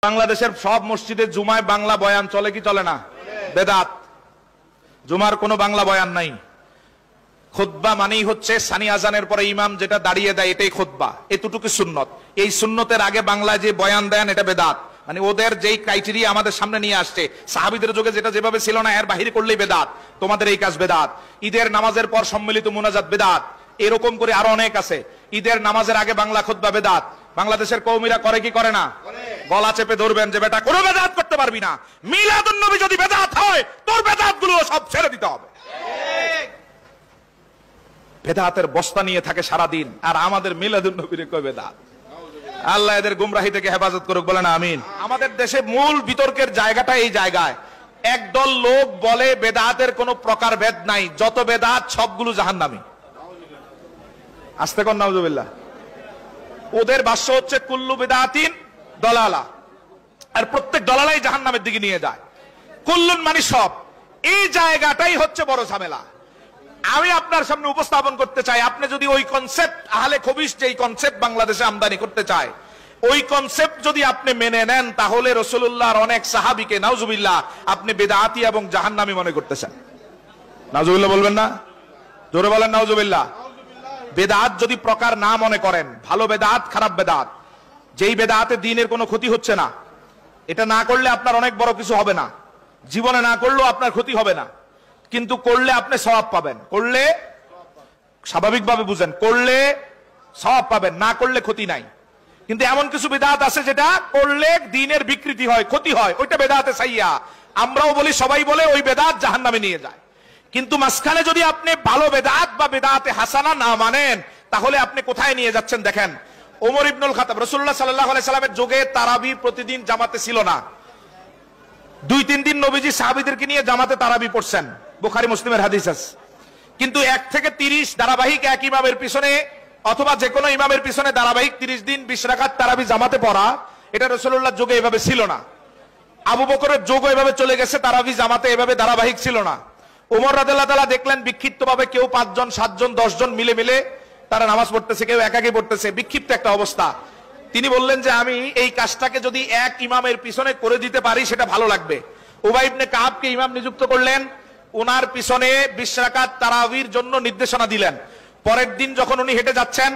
বাংলাদেশের সব মসজিদে জুমায় বাংলা বয়ান চলে কি চলে না? বেদাত। জুমার কোনো বাংলা বয়ান নাই। খুতবা মানেই হচ্ছে সানি আজানের পরে ইমাম যেটা দাঁড়িয়ে দেয় এটাই খুতবা, এতটুকু সুন্নত। এই সুন্নতের আগে বাংলায় যে বয়ান দেন এটা বেদাত। মানে ওদের যেই ক্রাইটেরিয়া আমাদের সামনে নিয়ে আসছে, সাহাবীদের যুগে যেটা যেভাবে ছিল না এর বাহিরে করলেই বেদাত। তোমাদের এই কাজ বেদাত। ঈদের নামাজের পর সম্মিলিত মুনাজাত বেদাত। এরকম করে আরো অনেক আছে। ঈদের নামাজের আগে বাংলা খুতবা বেদাত। বাংলাদেশের কওমিরা করে কি করে না? গলা চেপে ধরবেন যে বেটা কোনো বেদাত করতে পারবি না। মিলাদুন নবী যদি বেদাত হয় তোর বেদাত গুলো সব ছেড়ে দিতে হবে। বেদাতের বস্তা নিয়ে থাকে সারাদিন, আর আমাদের মিলাদুন নবীর কয় বেদাত। আল্লাহ এদের গুমরাহি থেকে হেফাজত করুক, বলেন আমিন। আমাদের দেশে মূল বিতর্কের জায়গাটা এই জায়গায়। একদল লোক বলে বেদাতের কোনো প্রকার ভেদ নাই, যত বেদাত সবগুলো জাহান্নামী। আস্তে কর নাউজুবিল্লাহ। ওদের ভাষ্য হচ্ছে কুল্লু বেদাতিন দলালা, আর প্রত্যেক দলালাই জাহান্নামের দিকে নিয়ে যায়। কুল্লুন মানে সব। এই জায়গাটাই হচ্ছে বড় ঝামেলা। আমি আপনার সামনে উপস্থাপন করতে চাই, আপনি যদি ওই কনসেপ্ট আহলে খবিস যেই কনসেপ্ট বাংলাদেশে আমদানি করতে চায়, ওই কনসেপ্ট যদি আপনি মেনে নেন, তাহলে রাসূলুল্লাহর অনেক সাহাবীকে নাউজুবিল্লাহ আপনি বেদাতি এবং জাহান্নামী মনে করতেছেন। নাউজুবিল্লাহ বলবেন না? জোরে বলেন নাউজুবিল্লাহ। বেদাত যদি প্রকার না মনে করেন, ভালো বেদাত খারাপ বেদাত, যেই বেদাতে দ্বীনের কোনো ক্ষতি হচ্ছে না, এটা না করলে আপনার অনেক বড় কিছু হবে না, জীবনে না করলেও আপনার ক্ষতি হবে না, কিন্তু করলে আপনি সওয়াব পাবেন। করলে স্বাভাবিকভাবে বুঝেন, করলে সওয়াব পাবেন, না করলে ক্ষতি নাই। কিন্তু এমন কিছু বেদাত আছে যেটা করলে দ্বীনের বিকৃতি হয়, ক্ষতি হয়, ওইটা বেদাতে সাইয়া। আমরাও বলি, সবাই বলে ওই বেদাত জাহান্নামে নিয়ে যায়। কিন্তু মাঝখানে যদি আপনি ভালো বেদাত বা বেদাতে হাসানা না মানেন, তাহলে আপনি কোথায় নিয়ে যাচ্ছেন দেখেন। ওমর ইবনুল খাত্তাব, রাসূলুল্লাহ সাল্লাল্লাহু আলাইহি সাল্লামের যুগে তারাবি প্রতিদিন জামাতে ছিল না। 2-3 দিন নবীজি সাহাবীদেরকে নিয়ে জামাতে তারাবি পড়ছেন, বুখারী মুসলিমের হাদিস আছে। কিন্তু 1 থেকে 30 ধারাবাহিক এক ইমামের পিছনে অথবা যে কোনো ইমামের পিছনে ধারাবাহিক 30 দিন 20 রাকাত তারাবি জামাতে পড়া, এটা রাসূলুল্লাহর যুগে এভাবে ছিল না। আবু বকরের যুগে এভাবে চলে গেছে, তারাবি জামাতে এভাবে ধারাবাহিক ছিল না। ওমর রাদিয়াল্লাহু তাআলা দেখলেন বিক্ষিপ্তভাবে কেউ 5 জন 7 জন 10 জন মিলে মিলে তারা নামাজ পড়তেছে, কেউ একাকী পড়তেছে, বিক্ষিপ্ত একটা অবস্থা। তিনি বললেন যে আমি এই কাজটাকে যদি এক ইমামের পিছনে করে দিতে পারি সেটা ভালো লাগবে। উবাই ইবনে কাবকে ইমাম নিযুক্ত করলেন, ওনার পিছনে 20 রাকাত তারাবির জন্য নির্দেশনা দিলেন। পরের দিন যখন উনি হেঁটে যাচ্ছেন,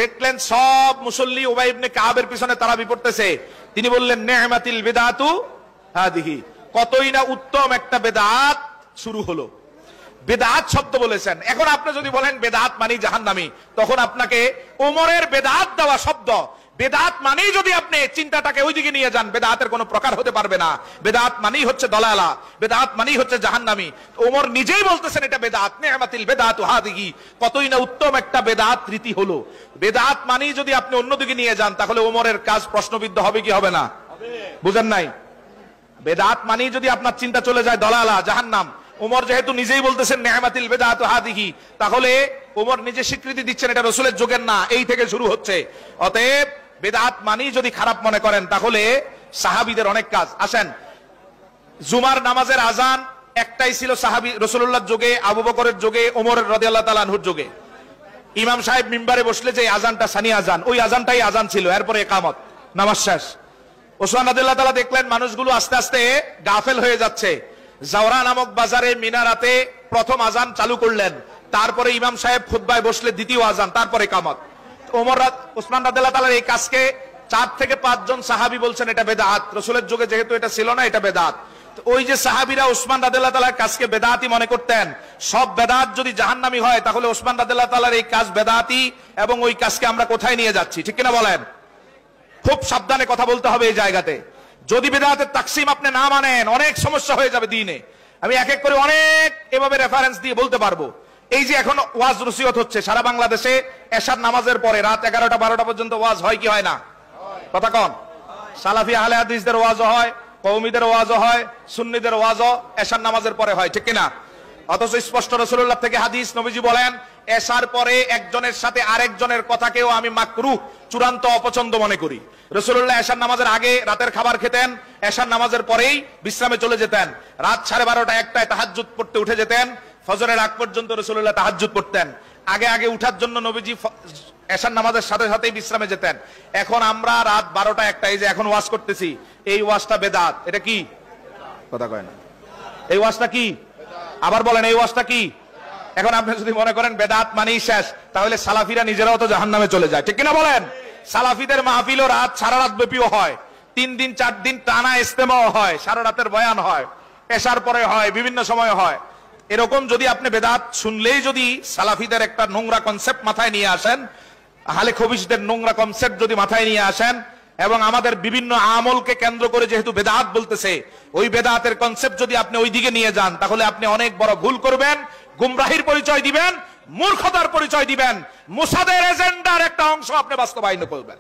দেখলেন সব মুসল্লি উবাই ইবনে কাবের পিছনে তারাবি পড়তেছে। তিনি বললেন নি'মাতিল বিদআতু হাদিহি, কতই না উত্তম একটা বেদাত শুরু হলো। বেদাত শব্দ বলেছেন। এখন আপনি যদি বলেন বেদাত মানে জাহান্নামী, তখন আপনাকে ওমরের বেদাত দেওয়া শব্দ, বেদাত মানেই যদি আপনি চিন্তাটাকে ওইদিকে নিয়ে যান, বেদাতের কোনো প্রকার হতে পারবে না। বেদাত মানেই হচ্ছে দলালা, বেদাত মানেই হচ্ছে জাহান্নামী। ওমর নিজেই বলতেছেন এটা বেদাত, নি'মাতিল বিদআতু হাদিহি, কতই না উত্তম একটা বেদাত রীতি হলো। বেদাত মানেই যদি আপনি অন্যদিকে নিয়ে যান, তাহলে ওমরের কাজ প্রশ্নবিদ্ধ হবে কি হবে না? বুঝেন নাই? বেদাত মানেই যদি আপনার চিন্তা চলে যায় দলালা, জাহান্নাম, ওমর যেহেতু নিজেই বলতেছেন নি'মাতিল বিদআতু হাদিহি, তাহলে ওমর নিজে স্বীকৃতি দিচ্ছেন এটা রাসূলের যুগের না, এই থেকে শুরু হচ্ছে। অতএব বেদাত মানেই যদি খারাপ মনে করেন, তাহলে সাহাবীদের অনেক কাজ। আসেন, জুমার নামাজের আজান একটাই ছিল সাহাবী রাসূলুল্লাহর যুগে, আবু বকরের যুগে, ওমর রাদিয়াল্লাহু তাআলা আনহুর যুগে। ইমাম সাহেব মিম্বারে বসলে যে আজানটা সানি আজান, ওই আজানটাই আজান ছিল, এরপরে ইকামত, নামাজ শেষ। ওসমান রাদিয়াল্লাহু তাআলা দেখলেন মানুষগুলো আস্তে আস্তে গাফেল হয়ে যাচ্ছে। জাওরা নামক বাজারে মিনারাতে প্রথম আজান চালু করলেন, তারপরে ইমাম সাহেব খুতবায় বসলে দ্বিতীয় আজান, তারপরে ইকামত। ওসমান রাদিয়াল্লাহু তাআলার এই কাজকে 4 থেকে 5 জন সাহাবী বলছেন এটা বেদাত। রাসূলের যুগে যেহেতু এটা ছিল না, এটা বেদাত। ওই যে সাহাবীরা ওসমান রাদিয়াল্লাহু তাআলার কাজকে বেদাতি মনে করতেন, সব বেদাত যদি জাহান্নামী হয়, তাহলে ওসমান রাদিয়াল্লাহু তাআলার এই কাজ বেদাতি, এবং ওই কাজকে আমরা কোথায় নিয়ে যাচ্ছি, ঠিক কিনা বলেন? খুব সাবধানে কথা বলতে হবে এই জায়গাতে। যদি বেদাতের তাকসিম আপনি না মানেন, অনেক সমস্যা হয়ে যাবে দ্বীনে। আমি এক এক করে অনেক এভাবে রেফারেন্স দিয়ে বলতে পারবো। এই যে এখন ওয়াজ নসিহত হচ্ছে সারা বাংলাদেশে, এশার নামাজের পরে রাত 11টা-12টা পর্যন্ত ওয়াজ হয় কি হয় না? কথা কন। সালাফি আহলে হাদিসদের ওয়াজও হয়, কওমিদের ওয়াজও হয়, সুন্নিদের ওয়াজও এশার নামাজের পরে হয়, ঠিক কিনা? অথচ স্পষ্ট রাসূলুল্লাহ থেকে হাদিস, নবীজি বলেন এশার পরে একজনের সাথে আরেকজনের কথাকেও আমি মাকরুহ, চূড়ান্ত অপছন্দ মনে করি। রাসূলুল্লাহ এশার নামাজের আগে রাতের খাবার খেতেন, এশার নামাজের পরেই বিশ্রামে চলে যেতেন। রাত 12:30-1টায় তাহাজ্জুদ পড়তে উঠে যেতেন, ফজরের আগ পর্যন্ত রাসূলুল্লাহ তাহাজ্জুদ পড়তেন। আগে আগে উঠার জন্য নবীজি এশার নামাজের সাথে সাথেই বিশ্রামে যেতেন। এখন আমরা রাত 12টা 1টা এই যে এখন ওয়াজ করতেছি, এই ওয়াজটা বেদাত। এটা কি কথা কয় না? এই ওয়াজটা কি? আবার বলেন, এই ওয়াজটা কি? এখন আপনি যদি মনে করেন বেদাত মানেই শেষ, তাহলে সালাফিরা নিজেরাও তো জাহান্নামে চলে যায়, ঠিক কিনা বলেন? সালাফিদের মাহফিলও রাত সারা রাত ব্যাপীও হয়, 3 দিন 4 দিন টানা ইজতেমাও হয়, সারা রাতের বয়ান হয়, এশার পরে হয়, বিভিন্ন সময় হয়। এরকম যদি আপনি বেদাত শুনলেই যদি সালাফিদের একটা নোংরা কনসেপ্ট মাথায় নিয়ে আসেন, আহলে খবিশদের নোংরা কনসেপ্ট যদি মাথায় নিয়ে আসেন, এবং আমাদের বিভিন্ন আমলকে কেন্দ্র করে যেহেতু বেদাত বলতেছে, ওই বেদাতের কনসেপ্ট যদি আপনি ওই দিকে নিয়ে যান, তাহলে আপনি অনেক বড় ভুল করবেন, গুমরাহির পরিচয় দিবেন, মূর্খতার পরিচয় দিবেন, মুসাদের এজেন্ডার একটা অংশ আপনি বাস্তবায়ন করবেন।